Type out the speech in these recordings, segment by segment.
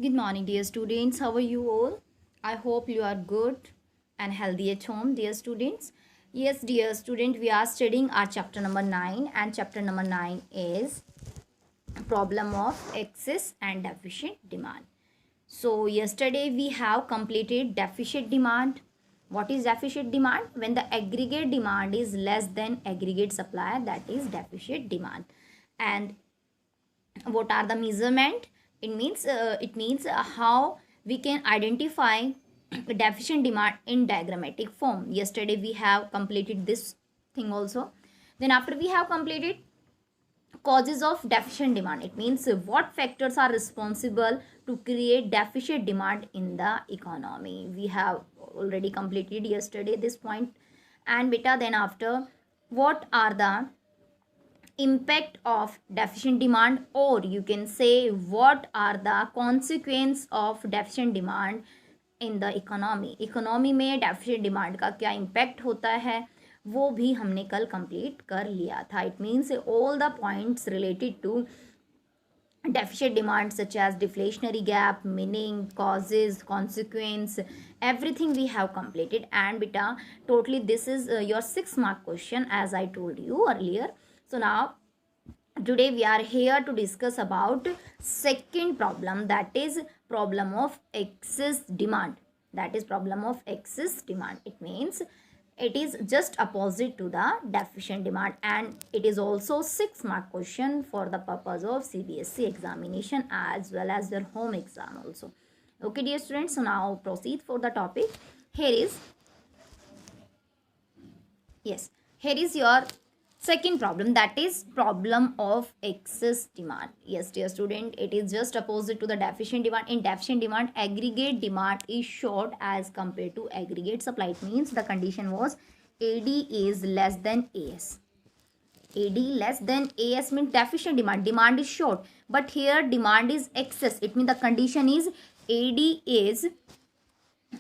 Good morning, dear students. How are you all? I hope you are good and healthy at home, dear students. Yes, dear student, we are studying our chapter number 9, and chapter number 9 is problem of excess and deficient demand. So, yesterday we have completed deficient demand. What is deficient demand? When the aggregate demand is less than aggregate supply, that is deficient demand. And what are the measurement? It means how we can identify deficient demand in diagrammatic form. Yesterday we have completed this thing also. Then after we have completed causes of deficient demand, it means what factors are responsible to create deficient demand in the economy. We have already completed yesterday this point. And beta, then after, what are the impact of deficient demand, or you can say what are the consequence of deficient demand in the economy में deficient demand का क्या impact होता है वो भी हमने कल complete कर लिया था. It means all the points related to deficient demand such as deflationary gap, meaning, causes, consequence, everything we have completed. And beta, totally this is your 6-mark question as I told you earlier. So now today we are here to discuss about second problem, that is problem of excess demand. It means it is just opposite to the deficient demand, and it is also 6-mark question for the purpose of CBSE examination as well as their home exam also. Okay, dear students, so now proceed for the topic. Here is your second problem, that is problem of excess demand. Yes, dear student, it is just opposite to the deficient demand. In deficient demand, aggregate demand is short as compared to aggregate supply. It means the condition was AD is less than AS. AD less than AS means deficient demand. Demand is short, but here demand is excess. It means the condition is AD is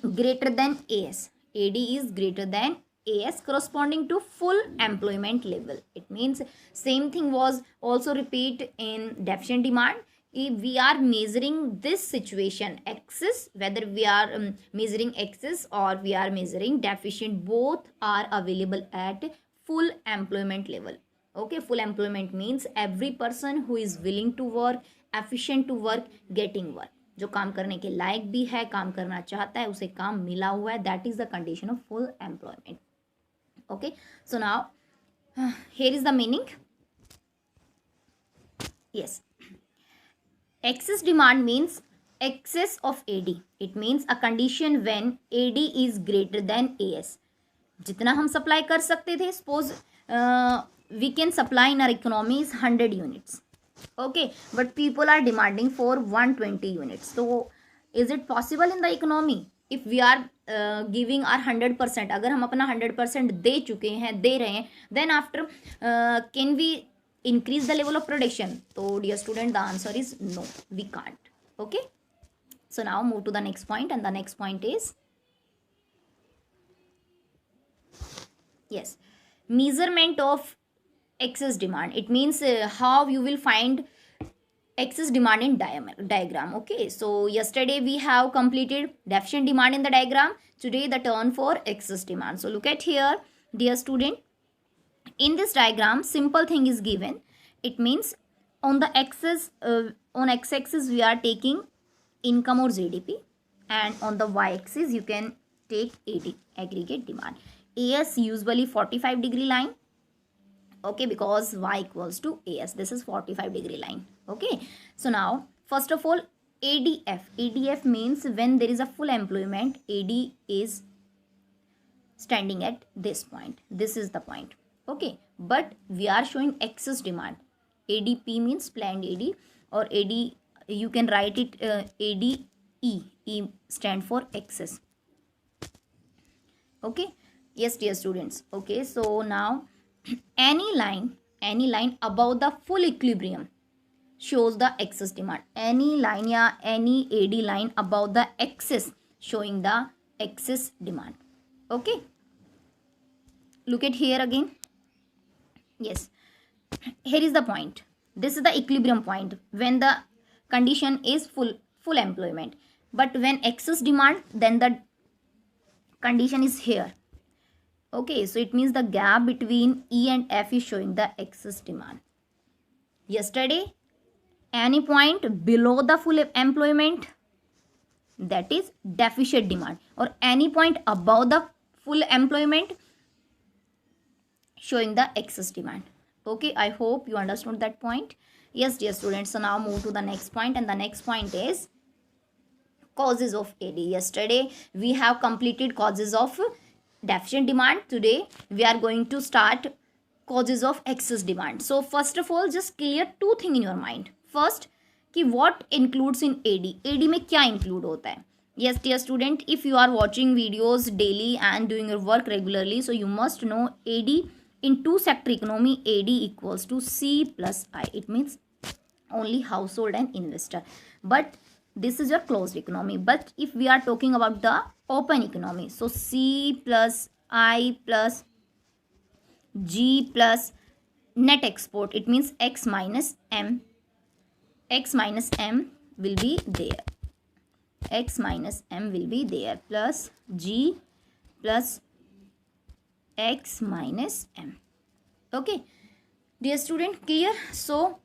greater than AS. AD is greater than AS corresponding to full employment level. It means same thing was also repeat in deficient demand. If we are measuring this situation excess, whether we are measuring excess or we are measuring deficient, both are available at full employment level. Okay, full employment means every person who is willing to work, efficient to work, getting work. जो काम करने के लायक भी है, काम करना चाहता है, उसे काम मिला हुआ है, that is the condition of full employment. Okay, so now here is the meaning. Yes, excess demand means excess of AD. It means a condition when AD is greater than AS. जितना हम supply कर सकते थे, suppose we can supply in our economy is 100 units. Okay, but people are demanding for 120 units. So is it possible in the economy? If we are giving are 100%, अगर हम अपना 100% दे चुके हैं, दे रहे हैं, then after can we increase the level of production? तो dear student, the answer is no, we can't. Okay, so now move to the next point, and the next point is yes, measurement of excess demand. It means how you will find excess demand in diagram. Okay, so yesterday we have completed deficient demand in the diagram. Today the turn for excess demand. So look at here, dear student. In this diagram, simple thing is given. It means on the axis, on x-axis we are taking income or GDP, and on the y-axis you can take AD, aggregate demand. AS usually 45-degree line. Okay, because y equals to AS. This is 45-degree line. Okay, so now first of all, ADF means when there is a full employment, AD is standing at this point. This is the point. Okay, but we are showing excess demand. ADP means planned AD, or AD you can write it ADE. E stand for excess. Okay, yes, dear students. Okay, so now any line above the full equilibrium shows the excess demand. Any line या any AD line above the excess showing the excess demand. Okay, look at here again. Yes, here is the point. This is the equilibrium point when the condition is full full employment. But when excess demand, then the condition is here. Okay, so it means the gap between E and F is showing the excess demand. Yesterday, any point below the full employment, that is deficit demand, or any point above the full employment showing the excess demand. Okay, I hope you understood that point. Yes, dear students, so now move to the next point, and the next point is causes of AD. Yesterday we have completed causes of deficient demand. Today we are going to start causes of excess demand. So first of all, just clear two things in your mind. First, कि what includes in AD. AD में क्या include होता है? Yes, dear student, if you are watching videos daily and doing your work regularly, so you must know AD in two sector economy, AD equals to C plus I. It means only household and investor. But this is your closed economy. But if we are talking about the open economy, so C plus I plus G plus net export, it means X minus M. X minus M will be there. X minus M will be there, plus G plus X minus M. Okay, dear student, clear? So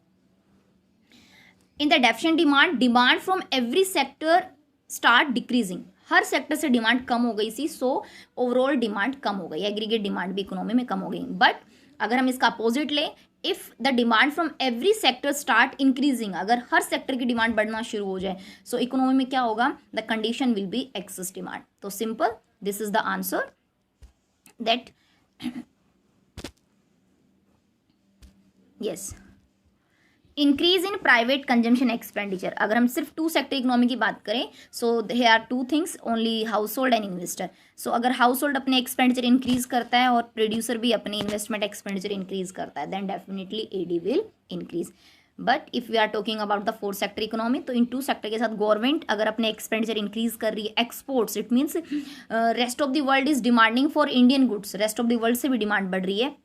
in the deficient demand from every sector start decreasing. Her sector से demand कम हो गई थी, so overall demand कम हो गई, aggregate demand भी economy में कम हो गई. बट अगर हम इसका अपोजिट लें, if the demand from every sector start increasing, अगर हर सेक्टर की डिमांड बढ़ना शुरू हो जाए, सो इकोनॉमी में क्या होगा? The condition will be excess demand. तो simple, this is the answer that yes. Increase in private consumption expenditure. अगर हम सिर्फ टू सेक्टर इकोनॉमी की बात करें, so they are two things only, household and investor. So अगर household अपने expenditure increase करता है और प्रोड्यूसर भी अपने इन्वेस्टमेंट एक्सपेंडिचर इंक्रीज करता है, then definitely AD will increase. But if we are talking about the fourth sector economy, तो इन टू सेक्टर के साथ गवर्नमेंट अगर अपने एक्सपेंडिचर इंक्रीज कर रही है, exports, it means rest of the world is demanding for Indian goods, rest of the world से भी डिमांड बढ़ रही है,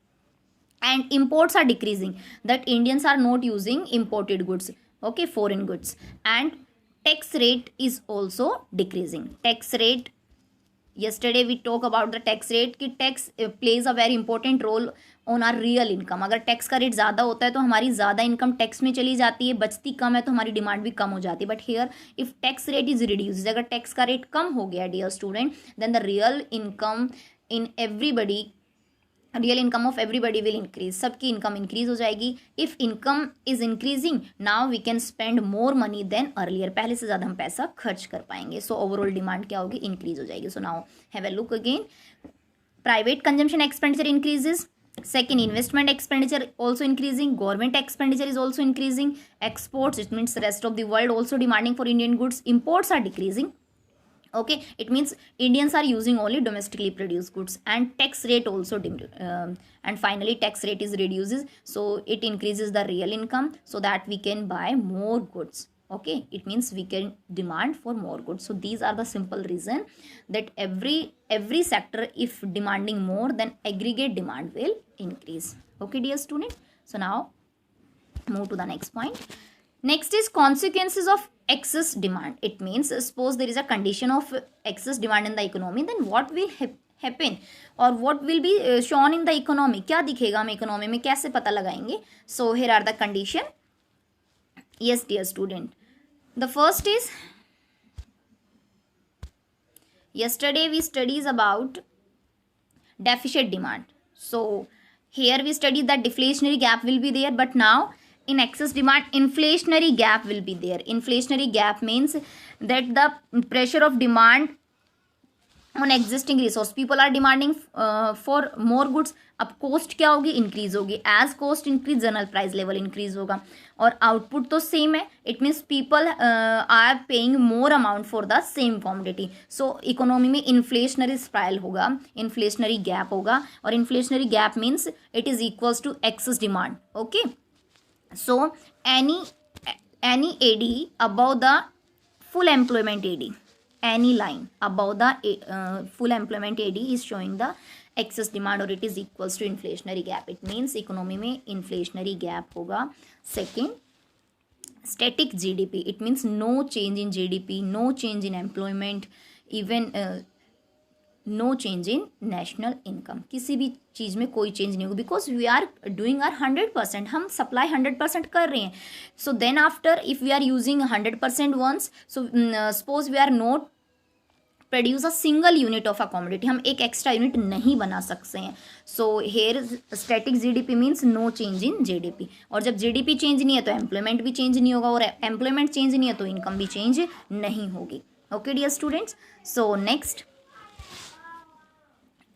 and imports are decreasing, that Indians are not using imported goods, okay, foreign goods, and tax rate is also decreasing. Tax rate, yesterday we talk about the tax rate कि tax plays a very important role on our real income. अगर tax का rate ज़्यादा होता है तो हमारी ज़्यादा income tax में चली जाती है, बचती कम है तो हमारी डिमांड भी कम हो जाती है. But here if tax rate is reduce, अगर टैक्स का रेट कम हो गया dear student, then the real income in everybody, real income of everybody will increase. सबकी इनकम इंक्रीज हो जाएगी. If income is increasing, now we can spend more money than earlier, पहले से ज़्यादा हम पैसा खर्च कर पाएंगे. सो ओवरऑल डिमांड क्या होगी? इंक्रीज हो जाएगी. So now have a look again. Private consumption expenditure increases. Second, investment expenditure also increasing. Government expenditure is also increasing. Exports, it means the rest of the world also demanding for Indian goods. Imports are decreasing. Okay, it means Indians are using only domestically produced goods, and tax rate also and finally tax rate is reduces, so it increases the real income so that we can buy more goods. Okay, it means we can demand for more goods. So these are the simple reason that every sector, if demanding more, then aggregate demand will increase. Okay, dear student, so now move to the next point. Next is consequences of excess demand. It means suppose there is a condition of excess demand in the economy, then what will happen or what will be shown in the economy. क्या दिखेगा हम economy में, कैसे पता लगाएंगे? So here are the condition. Yes, dear student, the first is, yesterday we studies about deficit demand. So here we studied that deflationary gap will be there, but now in excess demand, inflationary gap will be there. Inflationary gap means that the pressure of demand on existing resource, people are demanding for more goods. अब cost क्या होगी? increase होगी. as cost increase, general price level increase होगा, और output तो same है. it means people are paying more amount for the same commodity. so economy में inflationary spiral होगा, inflationary gap होगा, और inflationary gap means it is equals to excess demand. okay, so any AD above the full employment AD, any line above the full employment AD is showing the excess demand, or it is equals to inflationary gap. It means economy में inflationary gap होगा. Second, static GDP, it means no change in GDP, no change in employment, even no change in national income, किसी भी चीज़ में कोई change नहीं होगा, because we are doing our 100%, हम सप्लाई 100% कर रहे हैं. So then after if we are using 100% once, so suppose we are not produce a single unit of a commodity, हम एक एक्स्ट्रा यूनिट नहीं बना सकते हैं. So here static GDP means no change in GDP, और जब GDP change नहीं है तो एम्प्लॉयमेंट भी चेंज नहीं होगा, और एम्प्लॉयमेंट चेंज नहीं है तो इनकम भी चेंज नहीं होगी. Okay dear students, so next,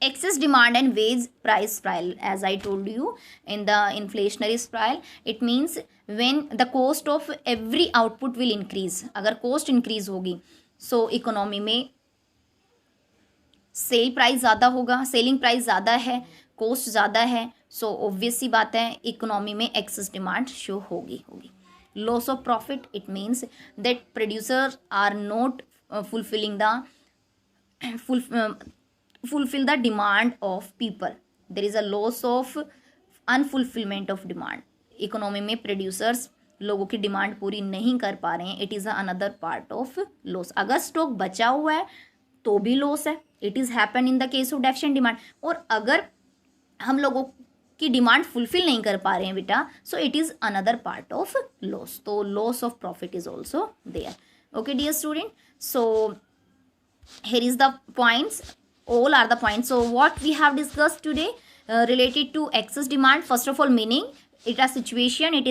excess demand and wage price spiral. As I told you in the inflationary spiral, it means when the cost of every output will increase. अगर cost increase होगी, so economy में sale price ज़्यादा होगा, selling price ज़्यादा है, coast ज़्यादा है, so obvious सी बात है इकोनॉमी में एक्सेस डिमांड शो होगी. Loss of profit, it means that producer are not fulfill the demand of people. There is a loss of unfulfillment of demand. Economy में producers लोगों की demand पूरी नहीं कर पा रहे हैं, it is another part of loss. अगर स्टॉक बचा हुआ है तो भी लॉस है, it is happen in the case of deficient demand. और अगर हम लोगों की डिमांड फुलफिल नहीं कर पा रहे हैं बेटा, so it is another part of loss. तो loss of profit is also there. Okay dear student, so here is the points, all are the points. So what we have discussed today related to excess demand. First of all, meaning it is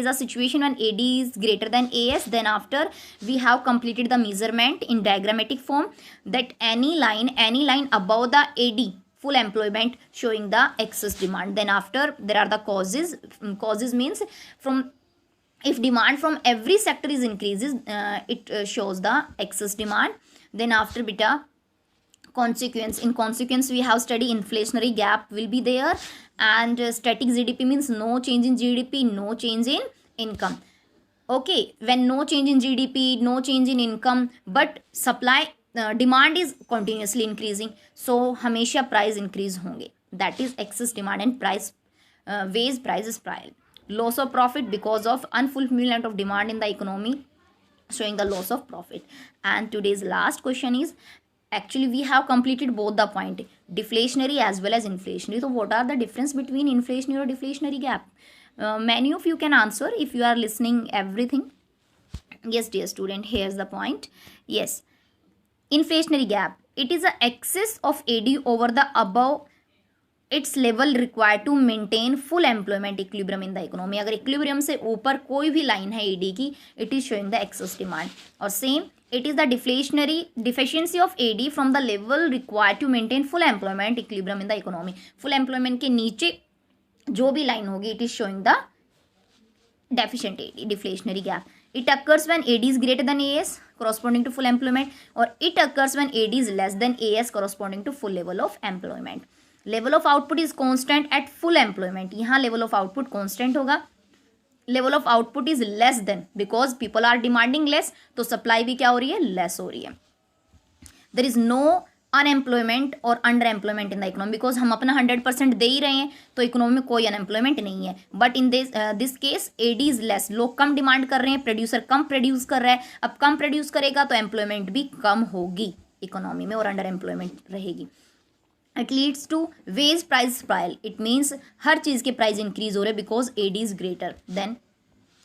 a situation when AD is greater than AS. Then after we have completed the measurement in diagrammatic form, that any line above the AD full employment showing the excess demand. Then after there are the causes means from if demand from every sector is increases, it shows the excess demand. Then after beta consequence, in consequence we have study inflationary gap will be there, and static GDP means no change in GDP, no change in income. Okay, when no change in GDP, no change in income, but supply demand is continuously increasing, so हमेशा price increase होंगे, that is excess demand and price wage price spiral. Loss of profit because of unfulfillment of demand in the economy, showing the loss of profit. And today's last question is, actually we have completed both the point, deflationary as well as inflationary. So what are the difference between inflationary or deflationary gap? Many of you can answer if you are listening everything. Yes dear student, here's the point. Yes, inflationary gap, it is a excess of AD over the above its level required to maintain full employment equilibrium in the economy. अगर equilibrium से ऊपर कोई भी line है AD की, it is showing the excess demand. और same it is the deflationary deficiency of AD from the level required to maintain full employment equilibrium in the economy. Full employment के नीचे जो भी लाइन होगी, it is showing the deficient AD, deflationary gap. It occurs when AD is greater than AS corresponding to full employment, or it occurs when AD is less than AS corresponding to full level of employment. Level of output is constant at full employment. यहाँ level of output constant होगा. Level of output is less than because people are demanding less, तो supply भी क्या हो रही है, less हो रही है. There is no अनएम्प्लॉयमेंट और under employment in the economy, because हम अपना 100% दे ही रहे हैं, तो इकोनॉमी में कोई अनएम्प्लॉयमेंट नहीं है. But in this case AD is less, लोग कम डिमांड कर रहे हैं, प्रोड्यूसर कम प्रोड्यूस कर रहा है. अब कम प्रोड्यूस करेगा तो एम्प्लॉयमेंट भी कम होगी इकोनॉमी में और अंडर एम्प्लॉयमेंट रहेगी. It leads to wage price spiral, it means हर चीज़ के प्राइस इंक्रीज हो रहे हैं because AD is greater than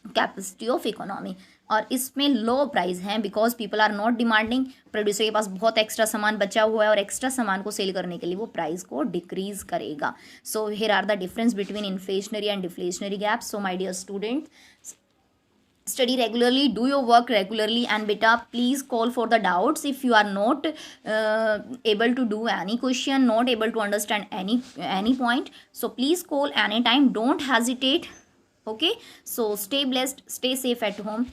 capacity of economy. और इसमें लो प्राइस हैं because people are not demanding, producer के पास बहुत एक्स्ट्रा सामान बचा हुआ है और एक्स्ट्रा सामान को सेल करने के लिए वो प्राइस को डिक्रीज करेगा. So here are the difference between inflationary and deflationary gap. So my dear student, study regularly, do your work regularly, and beta please call for the doubts if you are not able to do any question, not able to understand any point. So please call anytime, don't hesitate. Okay, so stay blessed, stay safe at home.